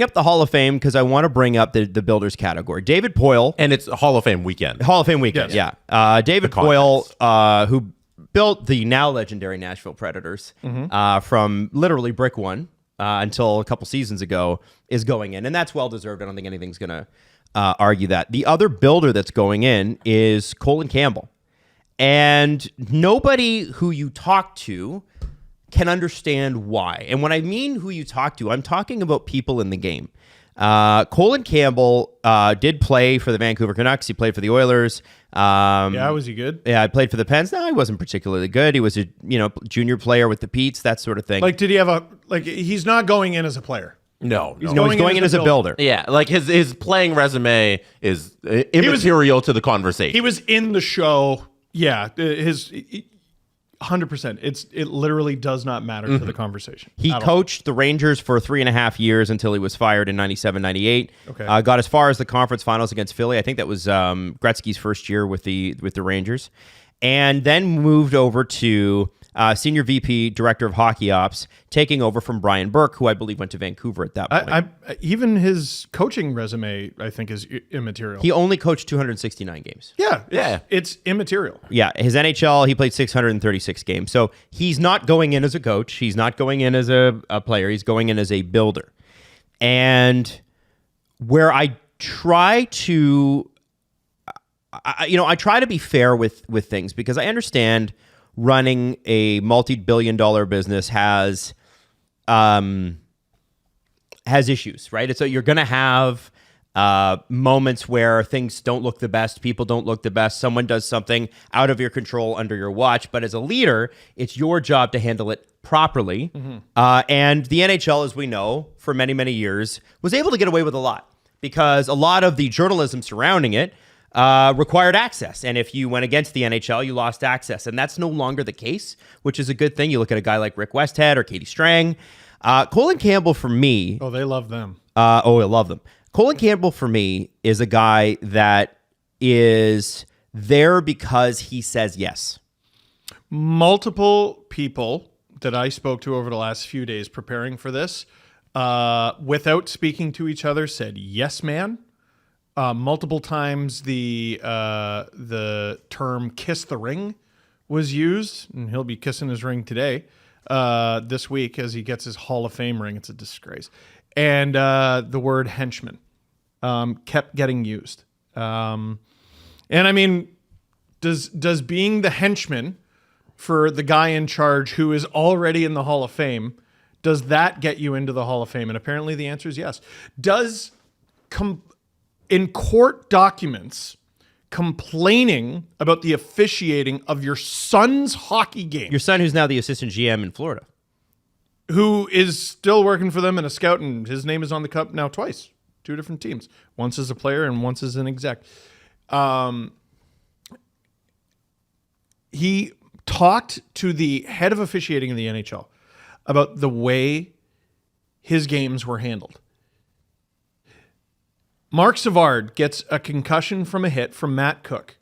bring up the Hall of Fame because I want to bring up the builders category. David Poile. And it's Hall of Fame weekend. Hall of Fame weekend, Yes. yeah. David Poile, who built the now legendary Nashville Predators from literally brick one until a couple seasons ago, is going in. And that's well-deserved. I don't think anything's going to argue that. The other builder that's going in is Colin Campbell. And nobody who you talk to can understand why. And when I mean who you talk to, I'm talking about people in the game. Colin Campbell did play for the Vancouver Canucks. He played for the Oilers. Was he good? Yeah, I played for the Pens. No, he wasn't particularly good. He was a junior player with the Petes, that sort of thing. Like, did he have he's not going in as a player. No. He's going in as a builder. Yeah, like his playing resume is immaterial to the conversation. He was in the show. Yeah, his 100%. It literally does not matter to the conversation. He coached the Rangers for 3.5 years until he was fired in 97, 98. Okay. Got as far as the conference finals against Philly. I think that was Gretzky's first year with the Rangers. And then moved over to Senior VP, Director of Hockey Ops, taking over from Brian Burke, who I believe went to Vancouver at that point. Even his coaching resume, I think, is immaterial. He only coached 269 games. It's immaterial. Yeah, his NHL, he played 636 games. So he's not going in as a coach. He's not going in as a player. He's going in as a builder. And where I try to... I try to be fair with things because I understand running a multi-billion-dollar business has issues, right? And so you're going to have moments where things don't look the best, people don't look the best, someone does something out of your control under your watch. But as a leader, it's your job to handle it properly. And the NHL, as we know, for many, many years, was able to get away with a lot because a lot of the journalism surrounding it required access. And if you went against the NHL, you lost access. And that's no longer the case, which is a good thing. You look at a guy like Rick Westhead or Katie Strang. Colin Campbell, for me... Oh, they love them. I love them. Colin Campbell, for me, is a guy that is there because he says yes. Multiple people that I spoke to over the last few days preparing for this, without speaking to each other, said, yes, man. Multiple times the term "kiss the ring" was used, and he'll be kissing his ring today, this week as he gets his Hall of Fame ring. It's a disgrace. And the word henchman kept getting used. And I mean, does being the henchman for the guy in charge who is already in the Hall of Fame, does that get you into the Hall of Fame? And apparently the answer is yes. Does in court documents complaining about the officiating of your son's hockey game. Your son, who's now the assistant GM in Florida. Who is still working for them and a scout, and his name is on the cup now twice. 2 different teams. Once as a player and once as an exec. He talked to the head of officiating in the NHL about the way his games were handled. Mark Savard gets a concussion from a hit from Matt Cook.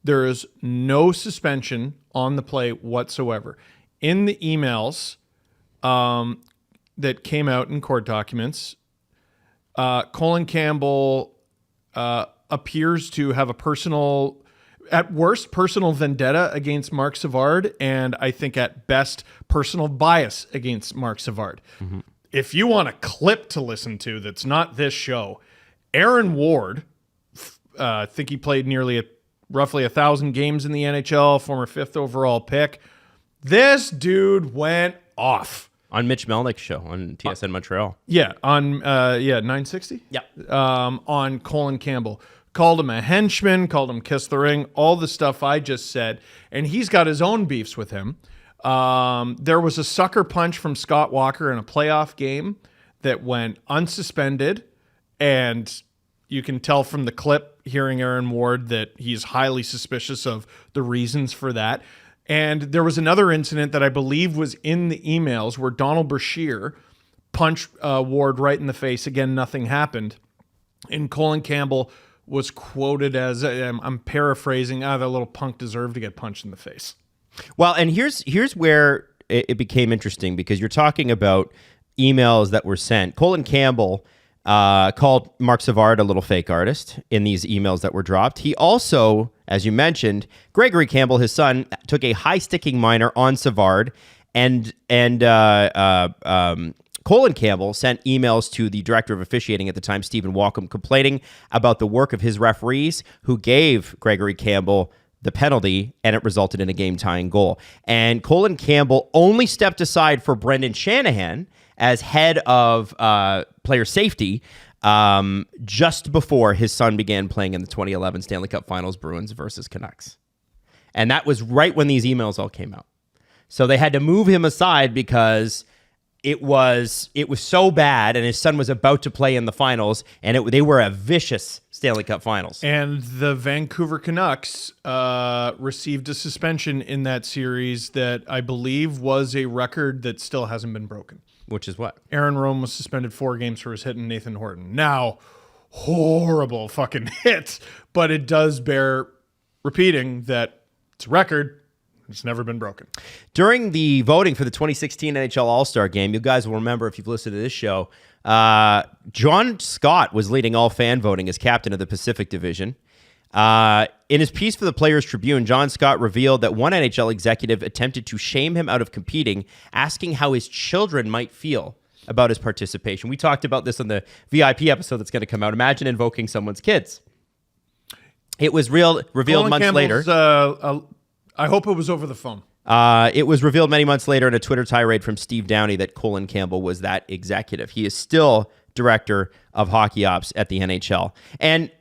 There is no suspension on the play whatsoever. In the emails that came out in court documents, Colin Campbell appears to have a at worst, personal vendetta against Mark Savard, and I think at best, personal bias against Mark Savard. Mm-hmm. If you want a clip to listen to that's not this show, Aaron Ward, I think he played roughly 1,000 games in the NHL, former 5th overall pick. This dude went off. On Mitch Melnick's show on TSN Montreal. Yeah, on 960? Yeah. On Colin Campbell. Called him a henchman, called him kiss the ring, all the stuff I just said. And he's got his own beefs with him. There was a sucker punch from Scott Walker in a playoff game that went unsuspended. And you can tell from the clip hearing Aaron Ward that he's highly suspicious of the reasons for that. And there was another incident that I believe was in the emails where Donald Brashear punched Ward right in the face. Again, nothing happened. And Colin Campbell was quoted as, I'm paraphrasing, that little punk deserved to get punched in the face. Well, and here's where it became interesting because you're talking about emails that were sent. Colin Campbell called Mark Savard a little fake artist in these emails that were dropped. He also, as you mentioned, Gregory Campbell, his son, took a high-sticking minor on Savard, and Colin Campbell sent emails to the director of officiating at the time, Stephen Walcom, complaining about the work of his referees who gave Gregory Campbell the penalty, and it resulted in a game-tying goal. And Colin Campbell only stepped aside for Brendan Shanahan as head of player safety just before his son began playing in the 2011 Stanley Cup Finals, Bruins versus Canucks. And that was right when these emails all came out. So they had to move him aside because it was so bad, and his son was about to play in the finals, and they were a vicious Stanley Cup Finals. And the Vancouver Canucks received a suspension in that series that I believe was a record that still hasn't been broken. Which is what? Aaron Rome was suspended 4 games for his hit in Nathan Horton. Now, horrible fucking hit, but it does bear repeating that it's a record. It's never been broken. During the voting for the 2016 NHL All-Star Game, you guys will remember if you've listened to this show, John Scott was leading all fan voting as captain of the Pacific Division. In his piece for the Players Tribune, John Scott revealed that one NHL executive attempted to shame him out of competing, asking how his children might feel about his participation. We talked about this on the VIP episode that's going to come out. Imagine invoking someone's kids. It was revealed Colin months Campbell's, later. I hope it was over the phone. It was revealed many months later in a Twitter tirade from Steve Downey that Colin Campbell was that executive. He is still director of hockey ops at the NHL. And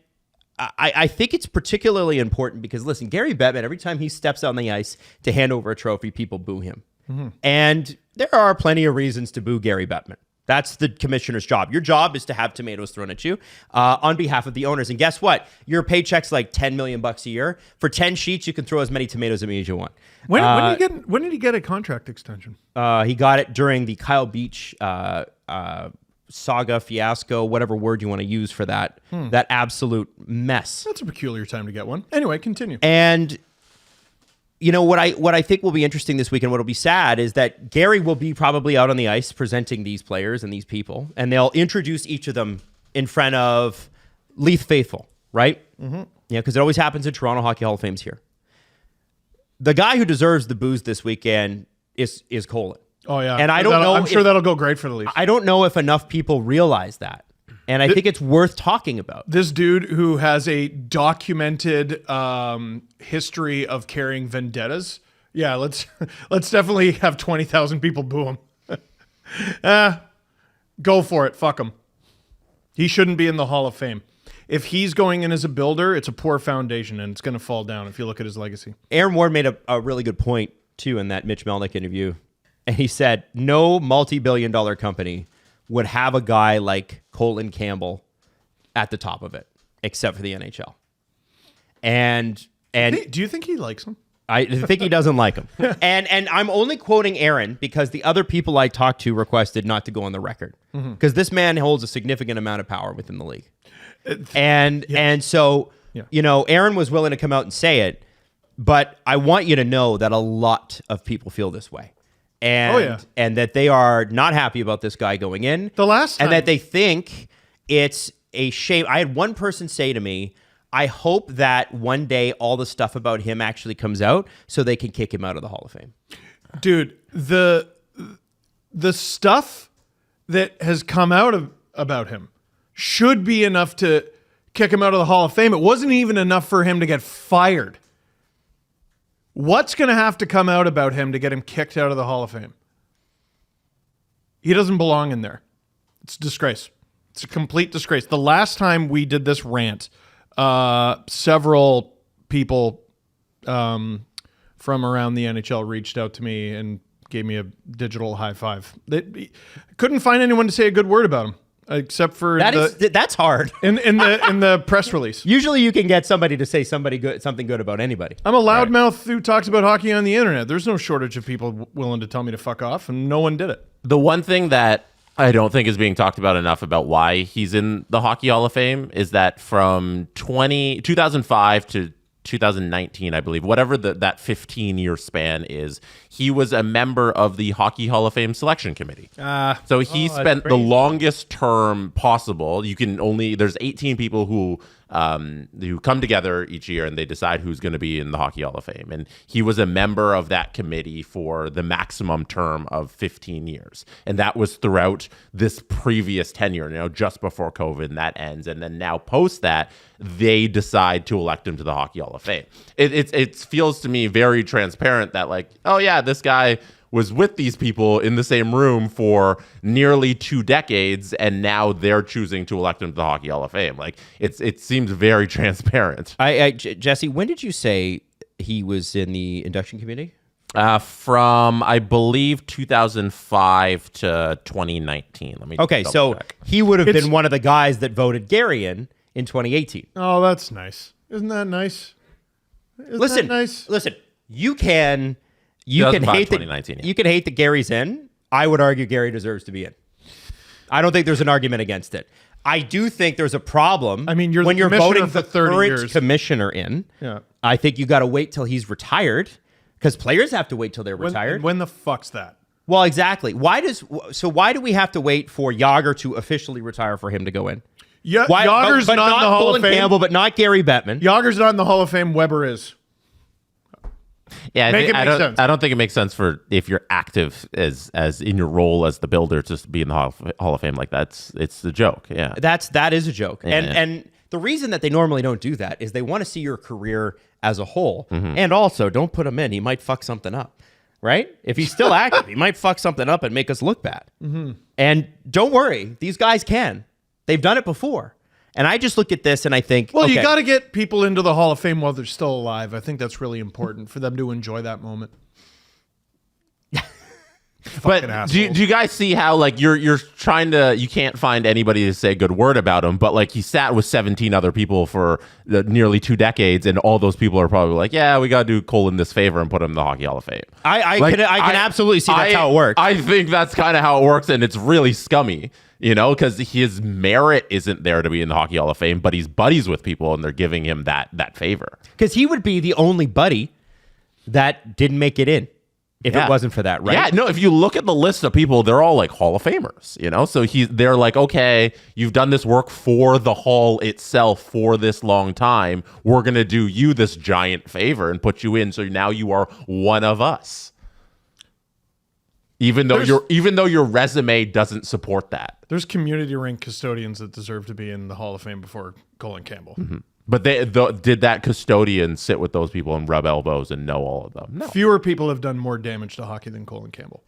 I think it's particularly important because, listen, Gary Bettman, every time he steps on the ice to hand over a trophy, people boo him. Mm-hmm. And there are plenty of reasons to boo Gary Bettman. That's the commissioner's job. Your job is to have tomatoes thrown at you on behalf of the owners. And guess what? Your paycheck's like $10 million a year. For 10 sheets, you can throw as many tomatoes at me as you want. When did he get a contract extension? He got it during the Kyle Beach saga, fiasco, whatever word you want to use for that absolute mess. That's a peculiar time to get one. Anyway, continue. And you know what I think will be interesting this week, and what'll be sad is that Gary will be probably out on the ice presenting these players and these people, and they'll introduce each of them in front of Leith faithful, right? Mm-hmm. Yeah, because it always happens in Toronto Hockey Hall of Fame's here. The guy who deserves the booze this weekend is Colin. Oh yeah, and I don't know. I'm sure that'll go great for the Leafs. I don't know if enough people realize that. And I think it's worth talking about. This dude who has a documented history of carrying vendettas. Yeah, let's definitely have 20,000 people boo him. Go for it. Fuck him. He shouldn't be in the Hall of Fame. If he's going in as a builder, it's a poor foundation, and it's going to fall down if you look at his legacy. Aaron Ward made a really good point, too, in that Mitch Melnick interview. And he said, no multi-billion-dollar company would have a guy like Colin Campbell at the top of it, except for the NHL. And do you think he likes him? I think he doesn't like him. And I'm only quoting Aaron because the other people I talked to requested not to go on the record. Because this man holds a significant amount of power within the league. And so, you know, Aaron was willing to come out and say it, but I want you to know that a lot of people feel this way. And that they are not happy about this guy going in. The last time. And that they think it's a shame. I had one person say to me, I hope that one day all the stuff about him actually comes out so they can kick him out of the Hall of Fame. Dude, the stuff that has come out about him should be enough to kick him out of the Hall of Fame. It wasn't even enough for him to get fired. What's going to have to come out about him to get him kicked out of the Hall of Fame? He doesn't belong in there. It's a disgrace. It's a complete disgrace. The last time we did this rant, several people from around the NHL reached out to me and gave me a digital high five. They couldn't find anyone to say a good word about him. Except for that's hard in the press release. Usually, you can get somebody to say something good about anybody. I'm a loudmouth who talks about hockey on the internet. There's no shortage of people willing to tell me to fuck off, and no one did it. The one thing that I don't think is being talked about enough about why he's in the Hockey Hall of Fame is that from 2005 to 2019, I believe, whatever that 15-year span is, he was a member of the Hockey Hall of Fame selection committee. So he spent the longest term possible. There's 18 people who come together each year and they decide who's going to be in the Hockey Hall of Fame. And he was a member of that committee for the maximum term of 15 years. And that was throughout this previous tenure, just before COVID, and that ends. And then now post that, they decide to elect him to the Hockey Hall of Fame. It feels to me very transparent that like, oh yeah, this guy was with these people in the same room for nearly 2 decades, and now they're choosing to elect him to the Hockey Hall of Fame. Like it seems very transparent. Jesse, when did you say he was in the induction committee? From I believe 2005 to 2019. Let me check. He would have been one of the guys that voted Gary in 2018. Oh, that's nice. Isn't that nice? Listen, you can hate that Gary's in. I would argue Gary deserves to be in. I don't think there's an argument against it. I do think there's a problem. I mean, when you're voting for the 30 current years. Commissioner in. Yeah. I think you got to wait till he's retired, because players have to wait till they're retired. When the fuck's that? Well, exactly. Why do we have to wait for Jágr to officially retire for him to go in? Yeah, Jágr's but not in the Hall Colin of Fame. Campbell, but not Gary Bettman. Jágr's not in the Hall of Fame. Weber is. Yeah, sense. I don't think it makes sense for if you're active as in your role as the builder to be in the Hall of Fame like that. It's the joke. Yeah, that is a joke. Yeah. And the reason that they normally don't do that is they want to see your career as a whole. And also, don't put him in. He might fuck something up, right? If he's still active, he might fuck something up and make us look bad. And don't worry, these guys can. They've done it before. And I just look at this and I think, well, you got to get people into the Hall of Fame while they're still alive. I think that's really important for them to enjoy that moment. But do you guys see how like you're trying to, you can't find anybody to say a good word about him, but like he sat with 17 other people for nearly 2 decades, and all those people are probably like, yeah, we got to do Colin this favor and put him in the Hockey Hall of Fame. I can absolutely see that's how it works. I think that's kind of how it works, and it's really scummy, because his merit isn't there to be in the Hockey Hall of Fame, but he's buddies with people and they're giving him that favor. Because he would be the only buddy that didn't make it in. If it wasn't for that, right? Yeah, no, if you look at the list of people, they're all like Hall of Famers, So they're like, okay, you've done this work for the Hall itself for this long time. We're going to do you this giant favor and put you in. So now you are one of us. Even though your resume doesn't support that. There's community rink custodians that deserve to be in the Hall of Fame before Colin Campbell. But did that custodian sit with those people and rub elbows and know all of them? No. Fewer people have done more damage to hockey than Colin Campbell.